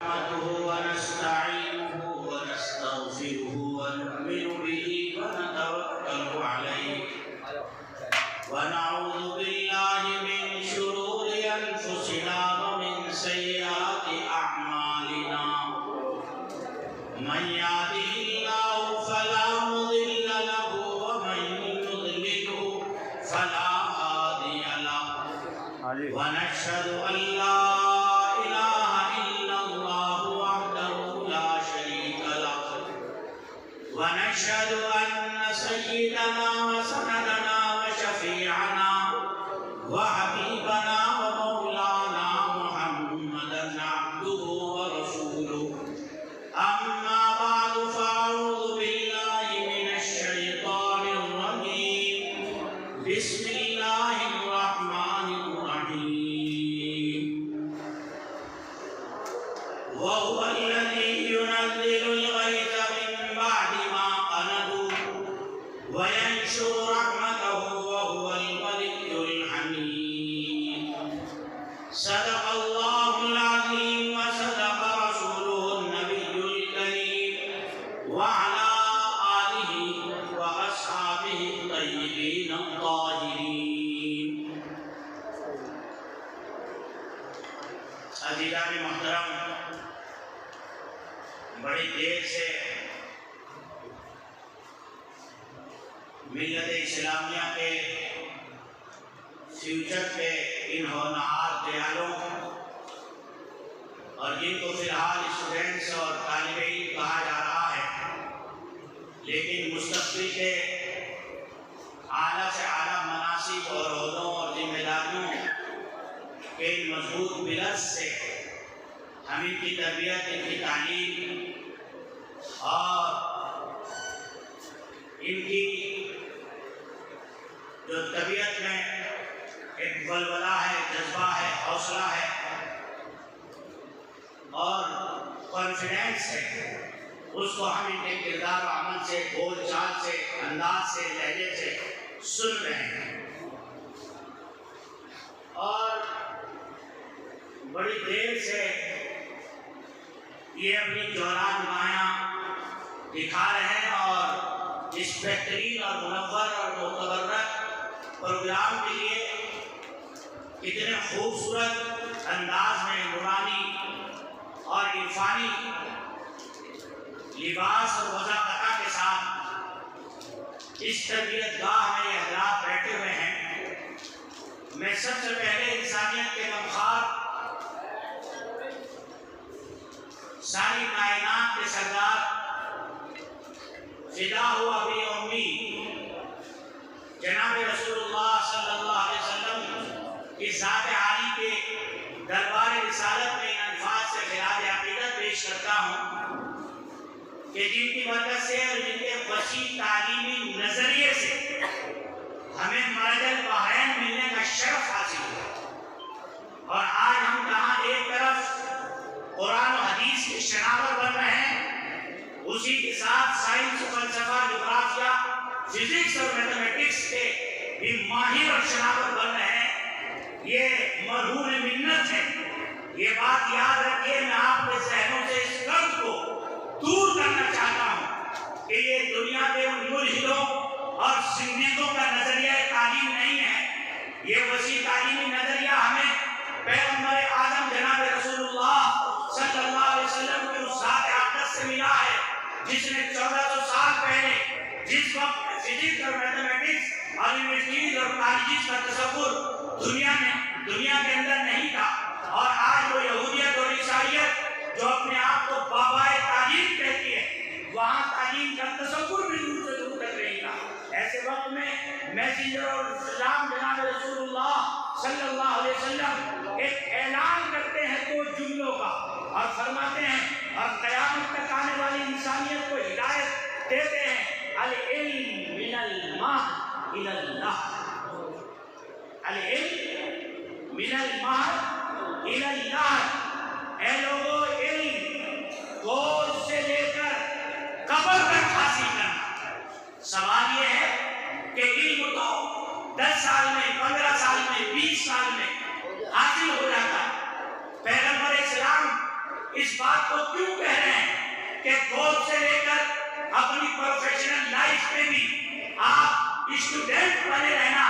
نحمده ونستعينه ونستغفره ونؤمن به ونتوكل عليه ونعوذ بالله من شرور أنفسنا ومن سيئات أعمالنا من يهده الله فلا مضل له ومن يضلله فلا هادي له ونشهد أن لا ونشهد أن سيدنا وسندنا وشفيعنا وحبيبنا ومولانا محمدا عبده ورسوله أما بعد فأعوذ بالله من الشيطان الرجيم بسم الله الرحمن الرحيم وهو الذي ينزل الغيث وينشر رحمته وهو الولي الحميد صدق الله العظيم وصدق رسوله النبي الكريم وعلى آله وأصحابه الطيبين الطاهرين عزیزان محترم، بڑی دیر سے ملت اسلامیہ کے فیوچر پہ ان ہونہار دیالوں اور جن کو فی الحال اسٹوڈنٹس اور طالب علم کہا جا رہا ہے، لیکن مستقبل کے اعلیٰ سے اعلیٰ مناصب اور عہدوں اور ذمہ داریوں کے ان مضبوط پلرز سے ہم ان کی تربیت، ان کی تعلیم اور ان کی جو طبیعت میں ایک ولولہ ہے، جذبہ ہے، حوصلہ ہے اور کانفیڈنس ہے، اس کو ہم ان کے کردار و عمل سے، بول چال سے، انداز سے، لہجے سے سن رہے ہیں اور بڑی دیر سے یہ اپنی جوہرات نمایاں دکھا رہے ہیں اور اس بہترین اور منور اور متبرک پروگرام کے لیے اتنے خوبصورت انداز میں نورانی اور عرفانی لباس اور وضاحت کے ساتھ اس تربیت گاہ میں یہ حضرات بیٹھے ہوئے ہیں، میں سب سے پہلے انسانیت کے غمخوار ساری کائنات کے سردار فدا ہوا بھی امی جناب رسول اللہ صلی اللہ علیہ وسلم کی ذات عالی کے دربار رسالت میں ان الفاظ سے خراج عقیدت پیش کرتا ہوں کہ جن کی برکت سے اور جن کے وسیع تعلیمی نظریے سے ہمیں مرج البحرین ملنے کا شرف حاصل ہوا اور آج ہم کہاں ایک طرف قرآن و حدیث کے شناور بن رہے ہیں، اسی کے ساتھ سائنس و فلسفہ، جغرافیہ، فزکس اور میتھمیٹکس کے بھی ماہر اور شناور بن رہے ہیں۔ یہ مرہون منت ہے۔ یہ بات یاد رکھیے، میں آپ کے ذہنوں سے اس قرض کو دور کرنا چاہتا ہوں کہ یہ دنیا کے ان ملحدوں اور زندگیوں کا نظریہ تعلیم نہیں ہے۔ یہ وسیع تعلیمی نظریہ ہمیں پیغمبر اعظم جناب رسول اللہ صلی اللہ علیہ وسلم کی اس ذات اقدس سے ملا ہے جس نے 1400 سال پہلے، جس وقت فزکس اور میتھمیٹکس اور یونیورسٹیز اور کالجز کا تصور دنیا کے اندر نہیں تھا، اور آج وہ یہودیت اور عیسائیت جو اپنے آپ کو بابائے تعلیم کہتی ہے، وہاں تعلیم کا تصور بھی دور سے دور تک نہیں تھا۔ ایسے وقت میں میسنجر اور اسلام جناب رسول اللہ صلی اللہ علیہ وسلم ایک اعلان کرتے ہیں دو جملوں کا اور فرماتے ہیں اور قیامت تک آنے والی انسانیت کو ہدایت دیتے ہیں، العلم من المہد الی اللحد، العلم من المہد الی اللحد۔ اے لوگوں، علم گود سے لے کر قبر تک حاصل کرنا۔ سوال یہ ہے کہ علم تو 10 سال میں، 15 سال میں، 20 سال میں حاصل ہو جاتا ہے۔ پیغمبر اسلام اس اس بات کو کیوں کہہ رہے ہیں کہ کالج سے لے کر اپنی پروفیشنل لائف میں بھی آپ اسٹوڈنٹ بنے رہنا،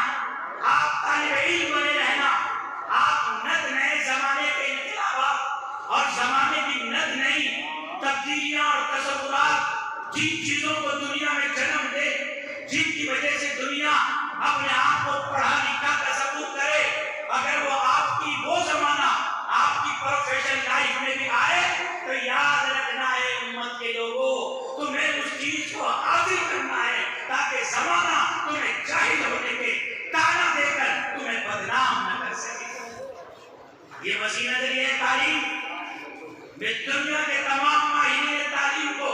آپ طالب علم بنے رہنا، آپ نئے زمانے کے انقلابات اور زمانے کی نئی تبدیلیاں اور تصورات جن چیزوں کو دنیا میں جنم دے، جن کی وجہ سے دنیا اپنے آپ کو پڑھا لکھا تصور کرے، اگر وہ آپ کی وہ زمانہ آپ کی پروفیشنل لائف میں بھی آئے تو یاد رکھنا ہے امت کے لوگوں، تمہیں اس چیز کو حاصل کرنا ہے تاکہ زمانہ تمہیں جاہل ہونے کے تانا دے کر تمہیں بدنام نہ کر سکے۔ یہ وسیع نظریہ تعلیم میں دنیا کے تمام ماہرین تعلیم کو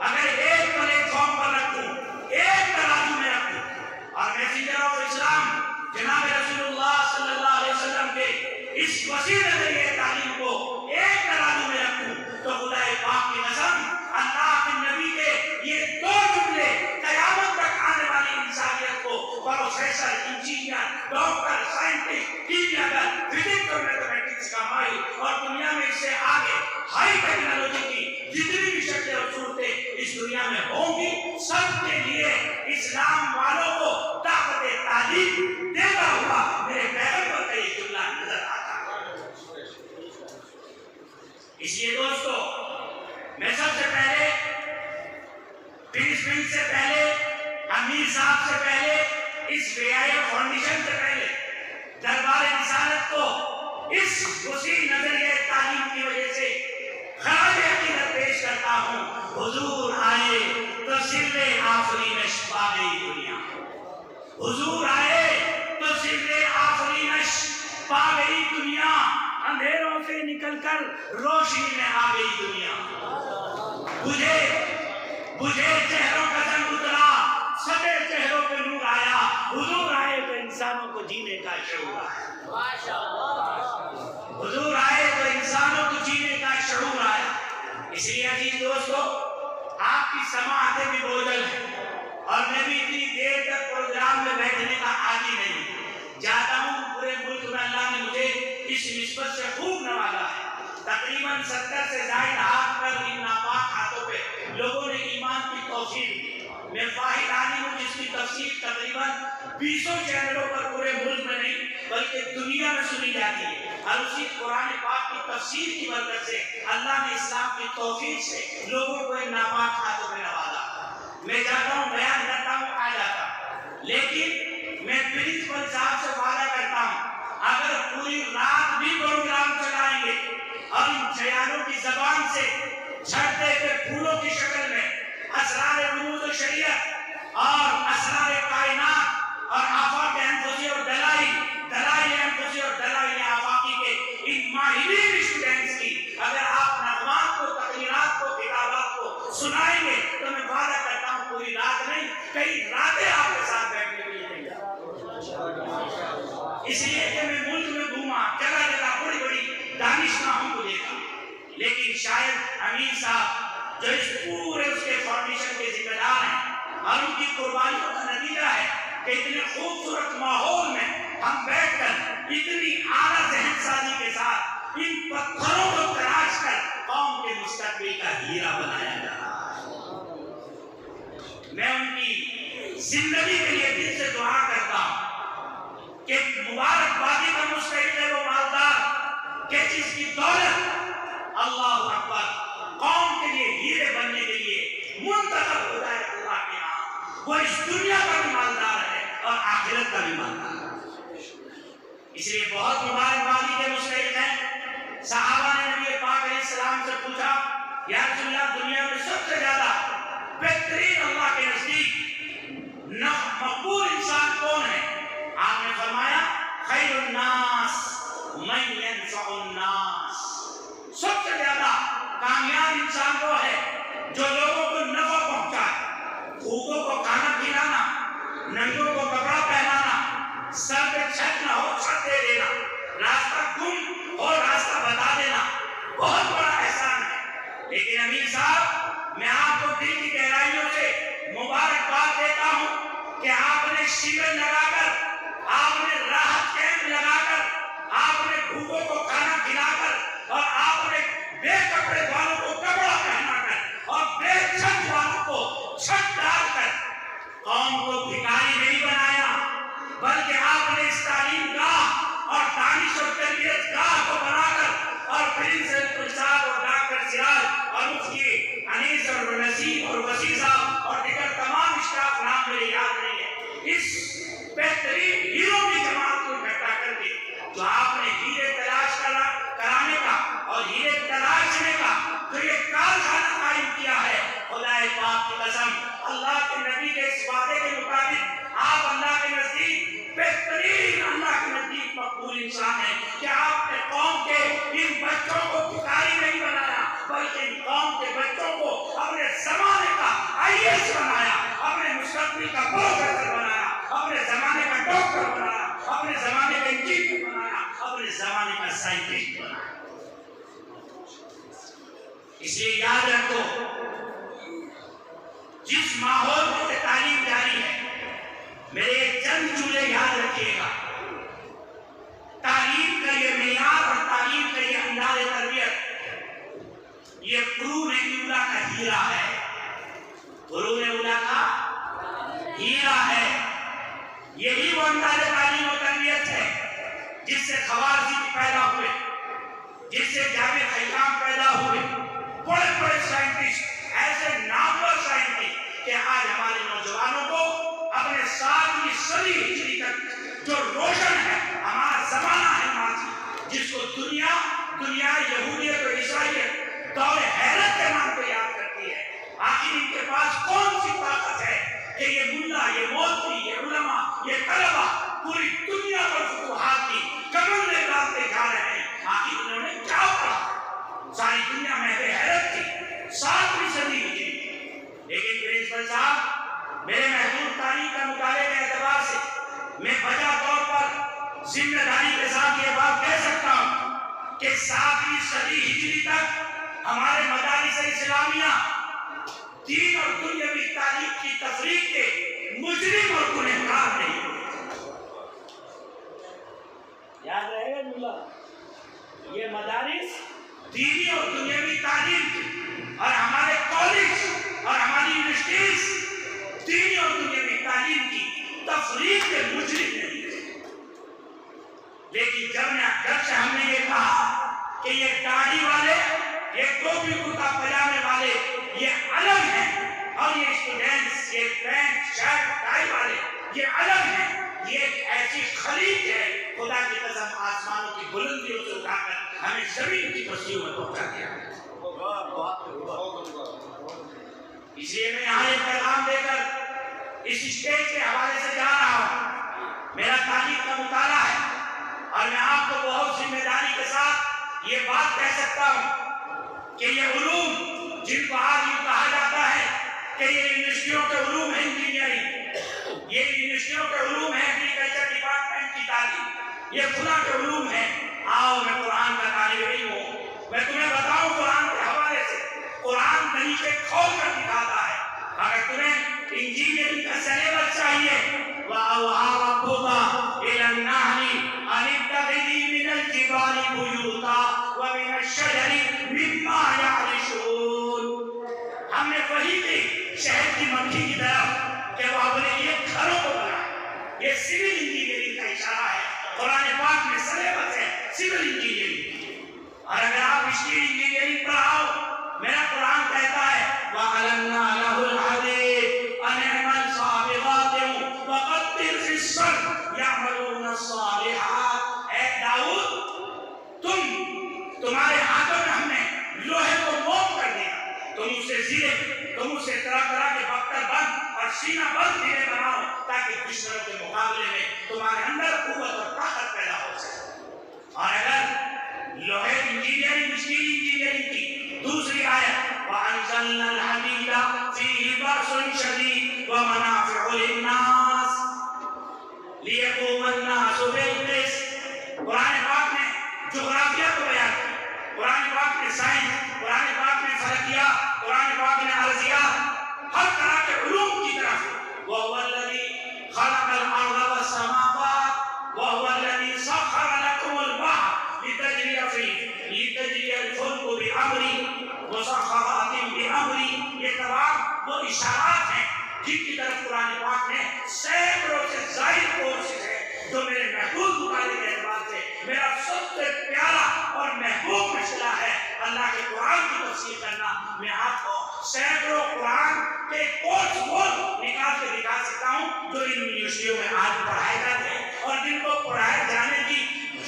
اگر ایک پلیٹ فارم پر رکھوں، ایک ترازو میں رکھوں اور میسنجر آف اسلام جناب رسول اللہ صلی اللہ علیہ وسلم کے اس وسیع نظریہ تعلیم کو ایک ترازو میں رکھوں تو خدا پاک کی قسم اللہ کے نبی کے یہ دو جملے قیامت تک آنے والی انسانیت کو پروفیسر، انجینئر، ڈاکٹر، سائنٹسٹ، کیمیاگر، فزکس اور میتھمیٹکس کا ماہر اور دنیا میں اس سے آگے ہائی ٹیکنالوجی کی جتنی بھی شکلیں اور صورتیں اس دنیا میں ہوں گی، سب کے لیے اسلام والوں کو طاقت تعلیم دیتا ہوا میرے پیغمبر کا یہ جملہ نظر آتا ہے۔ اس لیے دوستو، میں سب سے پہلے پرنسپل سے پہلے، امیر صاحب سے پہلے، اس ویایا فاؤنڈیشن سے پہلے دربار رسالت کو اس وسیع نظریہ تعلیم کی وجہ سے خراج عقیدت پیش کرتا ہوں۔ حضور آئے تو سر آفرینش پا گئی دنیا، حضور آئے تو سر آفرینش پا گئی دنیا، اندھیروں سے نکل کر روشنی میں آ گئی دنیا، بجھے چہروں کا رنگ اترا، سبے چہروں پہ نور آیا، حضور آئے تو انسانوں کو جینے کا شعور آیا، حضور آئے تو انسانوں کو جینے کا شعور آیا۔ اس لیے عزیز دوستو، آپ کی سماعتیں بھی بوجھل ہیں اور میں بھی اتنی دیر تک پروگرام میں بیٹھنے کا عادی نہیں، جاتا ہوں پورے ملک میں اللہ نے مجھے اس نسبت سے خوب نوازا ہے، تقریباً 70 سے زائد ہاتھ پر ان ناپاک ہاتھوں پہ لوگوں نے ایمان کی توفیق دی۔ میں واحد عالم ہوں جس کی تفسیر تقریباً 20 چینلوں پر پورے ملک میں نہیں بلکہ دنیا میں سنی جاتی ہے، اور اسی قرآن پاک کی تفسیر کی برکت سے اللہ نے اسلام کی توفیق سے لوگوں کو ان ناپاک ہاتھوں میں نوازا۔ میں جاتا ہوں، بیان کرتا ہوں، آ جاتا ہوں، لیکن میں پرنسپل صاحب سے وعدہ کرتا ہوں اگر پوری رات بھی پروگرام چلائیں گے اور ان چیانوں کی زبان سے جھڑتے ہوئے پھولوں کی شکل میں اسرار وجود و شریعت اور اسرار کائنات اور آفاق انفسی اور دلائل انفسی اور دلائل آفاقی کے ان ماہرین اسٹوڈنٹس کی اگر آپ نغمات کو، تقریرات کو، کتابات کو سنائیں گے تو میں وعدہ کرتا ہوں پوری رات نہیں، کئی راتیں آپ کے ساتھ بیٹھنے کے لیے تیار۔ اس لیے کہ میں ملک میں گھوما، جگہ جگہ بڑی بڑی دانشگاہوں کو دیکھا، لیکن شاید امیر صاحب جو اس پورے اس کے فاؤنڈیشن کے ذمہ دار ہیں اور ان کی قربانیوں کا نتیجہ ہے کہ اتنے خوبصورت ماحول میں ہم بیٹھ کر اتنی اعلیٰ ذہن سازی کے ساتھ ان پتھروں کو تراش کر قوم کے مستقبل کا ہیرا بنایا جا رہا ہے۔ میں ان کی زندگی کے لیے دل سے دعا کرتا ہوں کہ مبارکبادی کا مستحق ہے وہ مالدار کہ جس کی دولت اللہ اکبر قوم کے لیے ہیرے بننے کے لیے منتخب ہو جائے اللہ کے ہاں، وہ اس دنیا کا بھی مالدار ہے اور آخرت کا بھی مالدار ہے۔ اس لیے بہت مبارکبادی کے مستحق ہیں۔ صحابہ نے نبی پاک علیہ السلام سے پوچھا، یا رسول اللہ دنیا میں سب سے زیادہ بہترین اللہ کے نزدیک مقبول انسان کون ہے؟ آپ نے فرمایا خیر الناس من ينفع الناس، سب سے زیادہ کامیاب انسان وہ ہے جو لوگوں کو نفع پہنچائے، بھوکوں کو کھانا کھلانا، ننگوں کو کپڑا پہنانا، سر پہ چھت نہ ہو چھت دے دینا، راستہ گم ہو راستہ بتا دینا، بہت بڑا احسان ہے۔ لیکن امیر صاحب، میں آپ کو دل کی گہرائیوں سے مبارکباد دیتا ہوں کہ آپ نے شیور لگا کر، آپ نے راحت کیمپ لگا کر، آپ نے بھوکوں کو کھانا کھلا کر اور آپ نے بے کپڑے چھت والوں کو کپڑا پہنا کر اور بے چھت والوں کو چھت ڈال کر قوم کو بھکاری نہیں بنایا، بلکہ آپ نے اس تعلیم گاہ اور دانش اور تربیت گاہ کو بنا کر اور پرنس الفساد اور ڈاکٹر سراج اور مفتی انیس اور نسیم اور وسیع صاحب اور دیگر تمام اسٹاف نام میرے یاد نہیں ہے، اس بہترین ہیرو کی جماعت کو اکٹھا کر کے جو آپ نے ہیرے تلاش کرانے کا اور ہیرے تلاشنے کا جو یہ کارخانہ قائم کیا ہے، خدا پاک کی قسم اللہ کے نبی کے اس وعدے کے مطابق آپ اللہ کے نزدیک بہترین، اللہ کے نزدیک مقبول انسان ہیں کہ آپ نے قوم کے ان بچوں کو بھکاری نہیں بنایا، بلکہ ان قوم کے بچوں کو اپنے زمانے کا IAS بنایا، اپنے مستقبل کا پروفیسر بنایا، اپنے زمانے کا ڈاکٹر بنایا، اپنے زمانے کا انجینئر بنایا، اپنے زمانے کا سائنٹسٹ بنایا۔ اس لیے یاد رکھو، جس ماحول میں تعلیم جاری ہے، میرے چند جملے یاد رکھیے گا، تعلیم کا یہ معیار اور تعلیم کا یہ انداز تربیت یہ قرون اولیٰ کا ہیرا ہے، قرون اولیٰ کا ہیرا ہے۔ یہی وہ انداز تعلیم و تربیت ہے جس سے خوارزمی پیدا ہوئے، جس سے جاوید خیام پیدا ہوئے، بڑے بڑے سائنٹسٹ، ایسے نامور سائنٹسٹ کہ آج ہمارے نوجوانوں کو اپنے 7ویں صدی ہجری تک جو روشن ہے ہمارا زمانہ ہے ماضی، جس کو دنیا یہودیت اور عیسائیت دور حیرت کے نام پہ یاد کرتی ہے، آخر ان کے پاس کون سی طاقت ہے کہ یہ ملا، یہ مولوی، یہ علماء، یہ طلبہ پوری دنیا پر فتوحات کی کمندیں ڈالتے جا رہے ہیں؟ آخر انہوں نے کیا پڑھا؟ ساری دنیا میں حیرت تھی 7ویں صدی ہجری۔ لیکن پرنسپل صاحب، میرے محدود تاریخ کا مطالعے کے اعتبار سے میں بجا طور پر ذمہ داری کے ساتھ یہ بات کہہ سکتا ہوں کہ 7ویں صدی ہجری تک ہمارے مدارس اسلامیہ دین اور دنیاوی تعلیم کی تفریق کے مجرم اور گنہگار نہیں ہوئے۔ یاد رہے گا جملہ، یہ مدارس دینی اور دنیاوی تعلیم کی اور ہمارے کالج اور ہماری یونیورسٹیز دینی اور دنیاوی تعلیم کی تفریق کے مجرم نہیں تھے۔ لیکن جب سے ہم نے یہ کہا کہ یہ داڑھی والے، یہ ٹوپی کرتا پجامے والے یہ الگ ہیں، اور یہ اسٹوڈنٹس، یہ پینٹ شرٹ ٹائی والے یہ الگ ہیں، یہ ایک ایسی خلیج ہے خدا کی قسم آسمانوں کی بلندیوں سے اٹھا کر ہمیں زمین کی پستیوں میں پہنچا دیا ہے۔ اس لیے میں یہاں ایک پیغام دے کر اس اسٹیج کے حوالے سے جا رہا ہوں۔ میرا تاریخ کا مطالعہ ہے اور میں آپ کو بہت ذمہ داری کے ساتھ یہ بات کہہ سکتا ہوں کہ یہ علوم جن کو آج یوں کہا جاتا ہے کہ یہ یونیورسٹیوں کے علوم ہیں، انجینئرنگ، یہ یونیورسٹیوں کے علوم ہیں، ایگریکلچر ڈپارٹمنٹ کی تعلیم، یہ فلاں کے علوم ہیں۔ آؤ، میں قرآن کا طالب علم ہوں، میں تمہیں بتاؤں قرآن کے حوالے سے، قرآن طریقے کھول کر دکھاتا ہے۔ اگر تمہیں انجینئرنگ کا سلیبس چاہیے، وَأَوْحَىٰ رَبُّكَ إِلَى النَّحْلِ أَنِ اتَّخِذِي مِنَ الْجِبَالِ بُيُوتًا وَمِنَ الشَّجَرِ مِمَّا يَعْرِشُونَ۔ ہم نے وہی کی شہد کی مکھی کی طرف کہ وہ اپنے لیے گھروں کو بنائے۔ یہ سول انجینئرنگ کا اشارہ ہے، قرآن پاک میں سلیبس ہے سول انجینئرنگ۔ اور اگر آپ اسٹیل انجینئرنگ پر آؤ، میرا قرآن کہتا ہے وَأَلَنَّا لَهُ الْحَدِيدَ أَنِ اعْمَلْ صَابِغَاتٍ وَقَدِّرْ فِي الصَّرْفِ يَعْمَلُونَ الصَّالِحَاتِ۔ اے داؤد، تمہارے ہاتھوں میں ہم نے لوہے کو موم کر دیا، تم اسے زیرے، تم اسے طرح طرح کے بختر بند اور سینہ بند زیرے بناؤ تاکہ دشمنوں کے مقابلے میں تمہارے اندر قوت اور طاقت پیدا ہو سکے۔ اور اگر لوہے انجینئرنگ، اسٹیل انجینئرنگ کی دوسری آیت وَأَنزَلْنَا الْحَدِيدَ فِيهِ بَأْسٌ شَدِيدٌ وَمَنَافِعُ لِلنَّاسِ لِيَقُومَ النَّاسُ بِالْقِسْطِ۔ قرآن پاک نے جغرافیہ کو بیان کیا، قرآن پاک نے سائنس، قرآن پاک نے فلکیات، قرآن پاک نے ارضیات، ہر طرح کے علوم کی طرف وَهُوَ الَّذِي خَلَقَ الْأَرْضَ وَالسَّمَاوَاتِ وَهُوَ الَّذِي سَخَّرَ لَكُمُ الْبَحْرَ لِتَجْرِيَ الْفُلْكُ بِأَمْرِهِ جن کی طرف قرآن پاک میں سینکڑوں سے زائد کورسز ہیں جو میرے محبوب مطالعے کے اعتبار سے میرا سب سے پیارا اور محبوب مسئلہ ہے اللہ کے قرآن کی تفسیر کرنا. میں آپ کو سینکڑوں قرآن کے کورس نکال کے دکھا سکتا ہوں جو ان یونیورسٹیوں میں آج پڑھائے جاتے ہیں اور جن کو پڑھائے جانے کی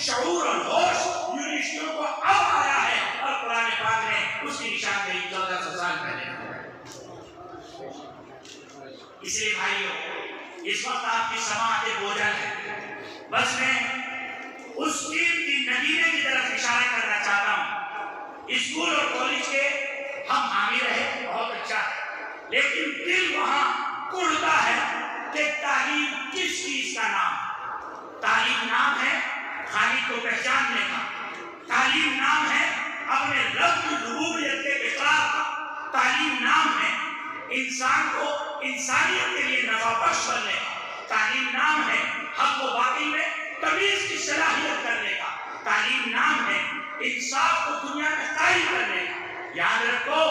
شعور اور ہوش یونیورسٹیوں کو اب آیا ہے اور قرآن پاک نے اس کی نشاندہی 1400 سال پہلے. اس لیے بھائیوں اس وقت آپ کی سماعت بوجھل ہے. بس میں اس قیمتی نگینے کی طرف اشارہ کرنا چاہتا ہوں. اسکول اور کالج کے ہم حامی رہے بہت اچھا ہے لیکن دل وہاں کڑتا ہے کہ تعلیم کس چیز کا نام ہے. تعلیم نام ہے خالق کو پہچاننے کا. تعلیم نام ہے اپنے رب کی ربوبیت کے اقرار کا. تعلیم نام ہے انسان کو انسانیت کے لیے نفع بخش بننے کا. تعلیم نام ہے حق و باطل میں تمیز کی صلاحیت کرنے کا. تعلیم نام ہے انصاف کو دنیا میں قائم کرنے کا. یاد رکھو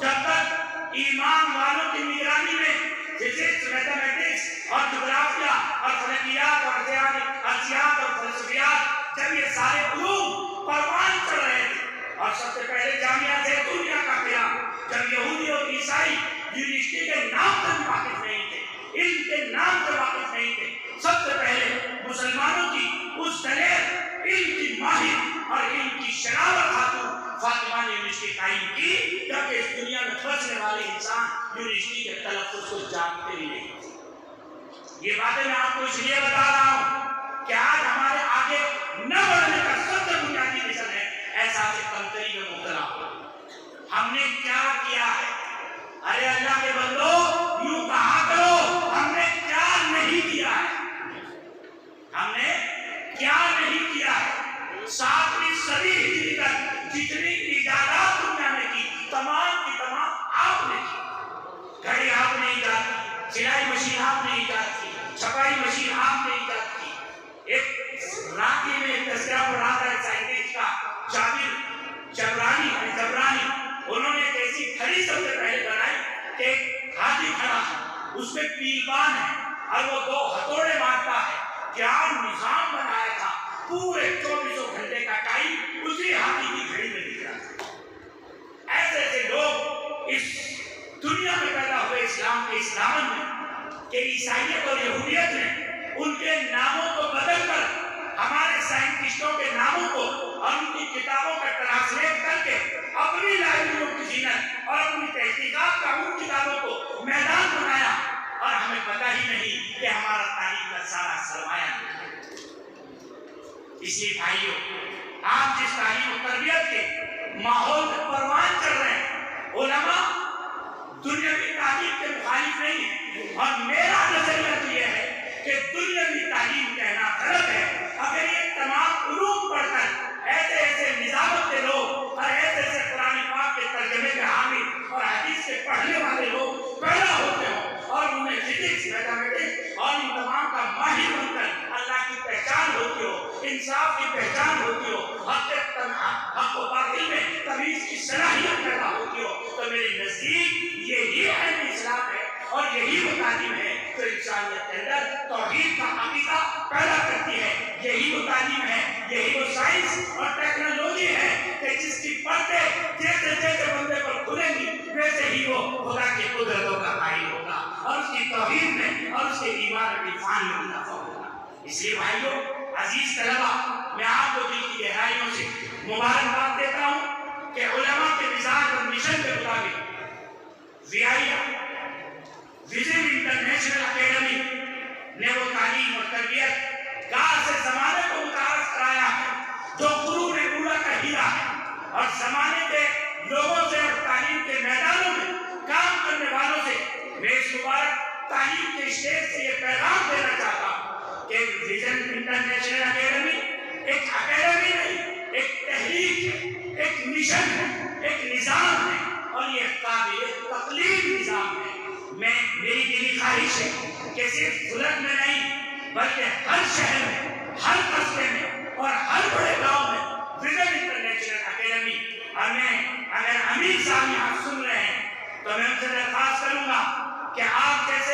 جب تک ایمان والوں کی نگرانی میں فزکس، میتھمیٹکس اور جغرافیہ اور فلکیات اور ارضیات اور فلسفیات جب یہ سارے علوم پروان چڑھ رہے تھے اور سب سے پہلے جامعہ زیتونیہ کا قیام جب یہودی اور عیسائی یونیورسٹی کے نام سے واقف نہیں تھے، علم کے نام سے واقف نہیں تھے، سب سے پہلے مسلمانوں کی اس دلیر علم کی ماہر اور علم کی شرافت خاتون فاطمہ نے یونیورسٹی قائم کی جبکہ اس دنیا میں بسنے والے انسان یونیورسٹی کے تلفظ کو جانتے ہی نہیں. یہ باتیں میں آپ کو اس لیے بتا رہا ہوں کہ آج ہمارے آگے نہ بڑھنے کا سب سے بنیادی ریزن ہے احساس کمتری میں مبتلا ہو. ہم نے کیا کیا ہے؟ ارے اللہ کے بندو یوں کہا کرو ہم نے کیا نہیں کیا ہے. ہم نے کیا نہیں کیا ہے. 7ویں صدی ہجری تک جتنی ایجادات دنیا نے کی تمام کی تمام آپ نے کی. گھڑی آپ نے ایجاد کی، سلائی مشین آپ نے ایجاد کی، چھپائی مشین آپ نے ایجاد کی. ایک راکی میں ایک تذکرہ پڑھ رہا تھا سائنٹسٹ کا جابر جبرانی انہوں نے ایک ایسی کھڑی سب سے پہلے بنائی کہ ایک ہاتھی کھڑا ہے اس میں پیلبان ہے اور وہ 2 ہتھوڑے مارتا ہے. کیا نظام بنایا تھا. پورے 24 گھنٹے کا ٹائم اسی ہاتھی کی گھڑی میں دکھ رہا تھا. ایسے ایسے لوگ اس دنیا میں پیدا ہوئے اسلام کے اس دامن میں کہ عیسائیت اور یہودیت نے ان کے ناموں کو بدل کر ہمارے سائنٹسٹوں کے ناموں کو اور ان کی کتابوں کا ٹرانسلیٹ کر کے اپنی لائبریریوں کی زینت اور اپنی تحقیقات کا ان کتابوں کو میدان بنایا اور ہمیں پتہ ہی نہیں کہ ہمارا تاریخ کا سارا سرمایہ ہے. اس لیے بھائیوں آپ جس تعلیم و تربیت کے ماحول میں پروان چڑھ رہے ہیں علماء دنیاوی تعلیم کے مخالف نہیں ہیں اور میرا نظریہ تو یہ ہے کہ دنیاوی تعلیم کہنا غلط ہے. اگر یہ تمام علوم پڑھ کر ایسے ایسے نظامت کے لوگ اور ایسے ایسے قرآن پاک کے ترجمے کے حامی اور حدیث کے پڑھنے والے لوگ پیدا ہوتے ہوں اور انہیں فزکس، میتھمیٹکس اور ان تمام کا ماہر بن کر اللہ کی پہچان ہوتی ہو، انصاف کی پہچان ہوتی ہو، حق و باطل میں تمیز کی صلاحیت پیدا ہوتی ہو تو میرے نزدیک یہی علم اسلام ہے اور یہی وہ تعلیم ہے جو انسانیت کے اندر توحید کا عقیدہ پیدا کرتی ہے. یہی وہ تعلیم ہے، یہی وہ سائنس اور ٹیکنالوجی ہے کہ جس کی پردے جیسے جیسے بندے پر کھلیں گی ویسے ہی وہ خدا کی قدرتوں کا قائل ہوگا اور اس کی توحید میں اور اس کے ایمان میں عرفان میں اضافہ ہوگا. اس لیے بھائیوں عزیز طلبہ میں آپ کو دل کی گہرائیوں سے مبارکباد دیتا ہوں کہ علماء کے مزاج اور مشن کے مطابق وزن انٹرنیشنل اکیڈمی نے وہ تعلیم اور تربیت گاہ سے زمانے کو متعارف کرایا ہے جو قرون اولیٰ کا ہیرا ہے اور زمانے کے لوگوں سے اور تعلیم کے میدانوں میں کام کرنے والوں سے میں اس مبارک تعلیم کے اسٹیج سے یہ پیغام دینا چاہتا ہوں کہ وزن انٹرنیشنل اکیڈمی ایک اکیڈمی نہیں، ایک تحریک ہے، ایک مشن ہے، ایک نظام ہے اور یہ قابل تقلید نظام ہے. میری دلی خواہش ہے کہ صرف سورت میں نہیں بلکہ ہر شہر میں، ہر قصبے میں اور ہر بڑے گاؤں میں وزن انٹرنیشنل اکیڈمی. اور میں اگر امیر صاحب یہاں سن رہے ہیں تو میں ان سے درخواست کروں گا کہ آپ جیسے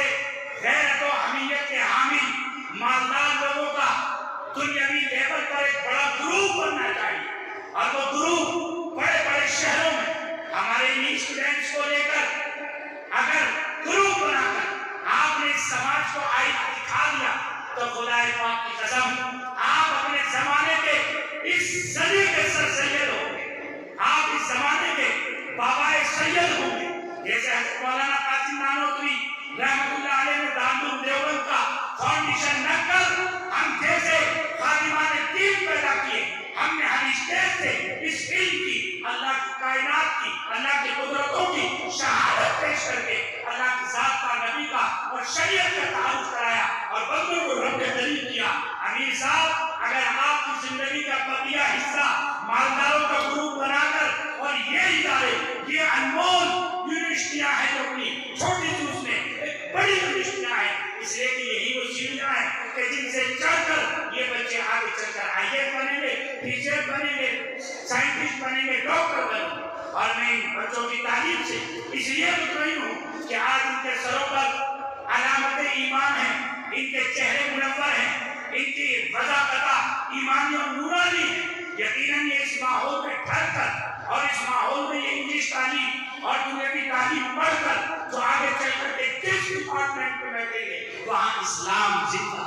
اور وہ گروپ بڑے بڑے شہروں میں ہمارے اسٹوڈنٹس کو لے کر اگر گروپ بنا کر آپ نے سماج کو آئینہ دکھا دیا تو خدا پاک کی قسم آپ اپنے زمانے کے اس صدی کے سر سید ہوں گے، آپ اس زمانے کے بابا سید ہوں گے۔ جیسے حضرت مولانا قاسم نانوتوی رحمۃ اللہ علیہ نے دارالعلوم دیوبند کا فاؤنڈیشن نہ کر ہم جیسے خادمان دین پیدا کیے، ہم نے ہر اسٹیج سے اس علم کی، اللہ کی کائنات کی، اللہ کی قدرتوں کی شہادت پیش کر کے اللہ کی ذات کا، نبی کا اور شریعت کا تعارف کرایا اور بندوں کو رب کے قریب کیا۔ امیر صاحب، اگر آپ کی زندگی کا بقیہ حصہ مالداروں کا گروپ بنا کر اور یہ ادارے، یہ انمول یونیورسٹیاں ہیں جو اپنی چھوٹی سی اس میں ایک بڑی یونیورسٹیاں ہیں، اس لیے کہ یہی وہ سیڑھیاں ہیں کہ جن سے چڑھ کر یہ بچے آگے چل کر آئی ایس بنیں گے، ٹیچر بنیں گے، سائنٹسٹ بنیں گے، ڈاکٹر بنیں گے۔ اور میں ان بچوں کی تعلیم سے اس لیے مطمئن ہوں کہ آج ان کے سروں پر علامت ایمان ہے، ان کے چہرے منور ہیں، ان کی وضاحت ایمانی اور نورانی ہے۔ یقیناً یہ اس ماحول میں ٹھہر کر اور اس ماحول میں یہ انگلش تعلیم اور دنیاوی تعلیم پڑھ کر جو آگے چل کر کے جس ڈپارٹمنٹ میں بیٹھیں گے وہاں اسلام زندہ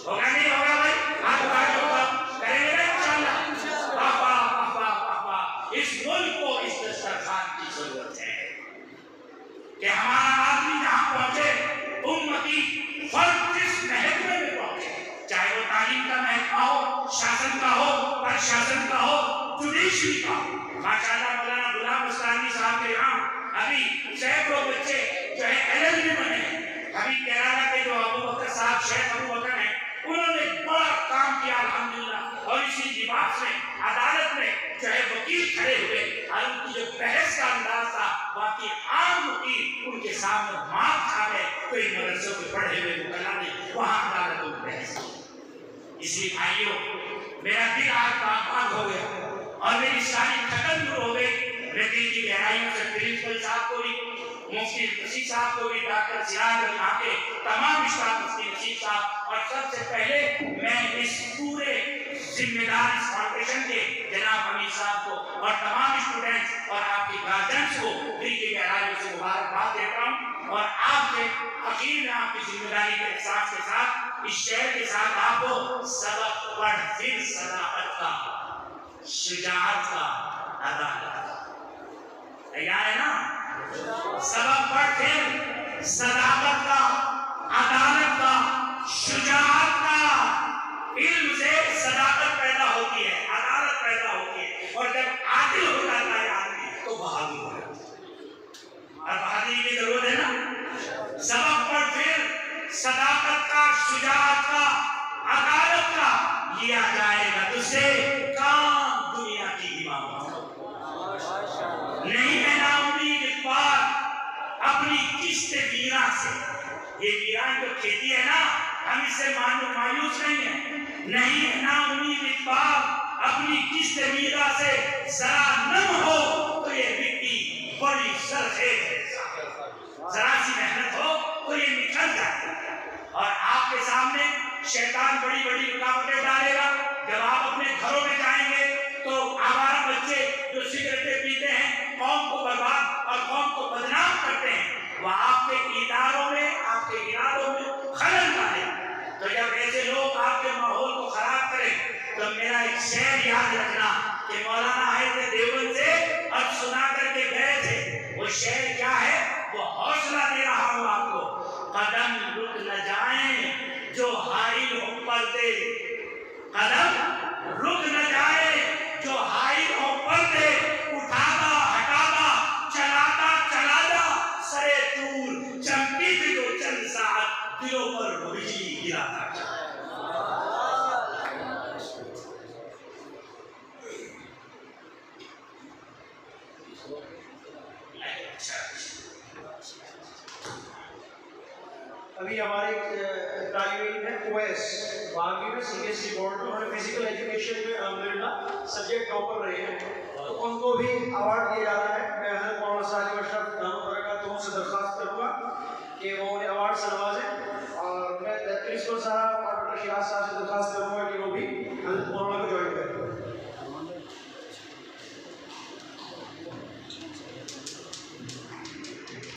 ہوگا نہیں ہوگا بھائی؟ آپ بھائی ہوگا کریں گے نا انشاءاللہ۔ اس ملک کو اس دسترخوان کی ضرورت ہے کہ ہمارا آدمی جہاں پہنچے، امتی فرد جس محکمے میں پہنچے، چاہے وہ تعلیم کا محکمہ ہو، شاسن کا ہو، پرشاسن کا ہو، جوڈیشری کا ہو۔ ماشاءاللہ مولانا غلام مستانی صاحب کے یہاں ابھی سینکڑوں بچے جو ہے LLB بنے ہیں۔ ابھی کیرالہ کے جو ابو بکر صاحب، شیخ ابو بکر ہیں، انہوں نے بڑا کام کیا الحمدللہ، اور اسی لباس میں عدالت میں جو ہے وکیل کھڑے ہوئے اور ان کی جو بحث کا انداز تھا باقی عام وکیل ان کے سامنے مار کھا گئے۔ کوئی مدرسوں کے پڑھے ہوئے مکلا نے وہاں عدالتوں میں بحث کی۔ اس لیے بھائیوں، میرا دل آج پاک ہو گیا اور میری ساری تھکن دور ہو گئی۔ میں دل کی گہرائیوں سے پرنسپل صاحب کو بھی، مفتی نصیر صاحب کو بھی، ڈاکٹر سراج اور یہاں کے تمام اسٹاف، مفتی نصیر صاحب، اور سب سے پہلے میں اس پورے ذمہ دار اس فاؤنڈیشن کے جناب امیر صاحب کو اور تمام اسٹوڈنٹس اور آپ کے گارجنس کو دل کی گہرائیوں سے مبارکباد دیتا ہوں، اور آپ سے عقیدت میں آپ کی ذمہ داری کے احساس کے ساتھ اس شعر کے ساتھ آپ کو سبق پڑھ پھر صداقت کا، شجاعت کا، عدالت کا۔ تیار ہے نا؟ سبق پڑھ پھر صداقت کا، عدالت کا، شجاعت کا۔ علم سے صداقت پیدا ہوتی ہے، عدالت پیدا ہوتی ہے، اور جب عادل ہو جاتا ہے آدمی تو بہادر ہو جاتا ہے۔ اور بہادری کی ضرورت ہے نا؟ سبق پڑھ پھر صداقت کا، شجاعت کا، عدالت کا، لیا جائے گا تجھ سے کام دنیا کی امامت۔ نہیں ہے نا امید اقبال اپنی قسط ویراں سے۔ یہ ویران جو کھیتی ہے نا، ہم اس سے مایوس نہیں ہیں۔ نہیں ہے نا امید اقبال اپنی قسط ویراں سے، ذرا نم ہو تو یہ مٹی بڑی سرخیز ہے، ذرا سی محنت ہو تو یہ نکل جاتی ہے۔ اور آپ کے سامنے شیطان بڑی بڑی رکاوٹیں ڈالے گا۔ جب آپ اپنے گھروں میں جائیں گے تو آوارہ بچے جو سگریٹیں پیتے ہیں، قوم کو برباد اور قوم کو بدنام کرتے ہیں، وہ آپ کے اداروں میں، آپ کے ارادوں میں خلل ڈالیں۔ تو جب ایسے لوگ آپ کے ماحول کو خراب کریں تو میرا ایک شعر یاد رکھنا کہ مولانا آئے تھے دیوبند سے اور سنا کر کے گئے تھے۔ وہ شعر کیا ہے؟ وہ حوصلہ دے رہا ہوں آپ کو۔ قدم رک نہ جائیں جو حائل ہو پردے، قدم رک نہ جائے جو حائل ہو پردے، اٹھاتا ہٹاتا چلاتا چلاتا سرے طور، چمکی بھی جو چند ساعت دلوں پر بجلی گراتا چلا۔ ابھی ہمارے طالب علم ہے اویس، باغی میں CBSE بورڈ میں، انہوں نے فزیکل ایجوکیشن میں الحمدللہ سبجیکٹ ٹاپر رہے ہیں، تو ان کو بھی ایوارڈ دیا جا رہا ہے۔ میں حضرت مولانا صاحب اشرف دامت برکاتہ سے درخواست کروں گا کہ وہ انہیں ایوارڈ سے نوازیں، اور میں پرنسپل صاحب اور ڈاکٹر شیراز صاحب سے درخواست کروں گا کہ وہ بھی حضرت مولانا کو جوائن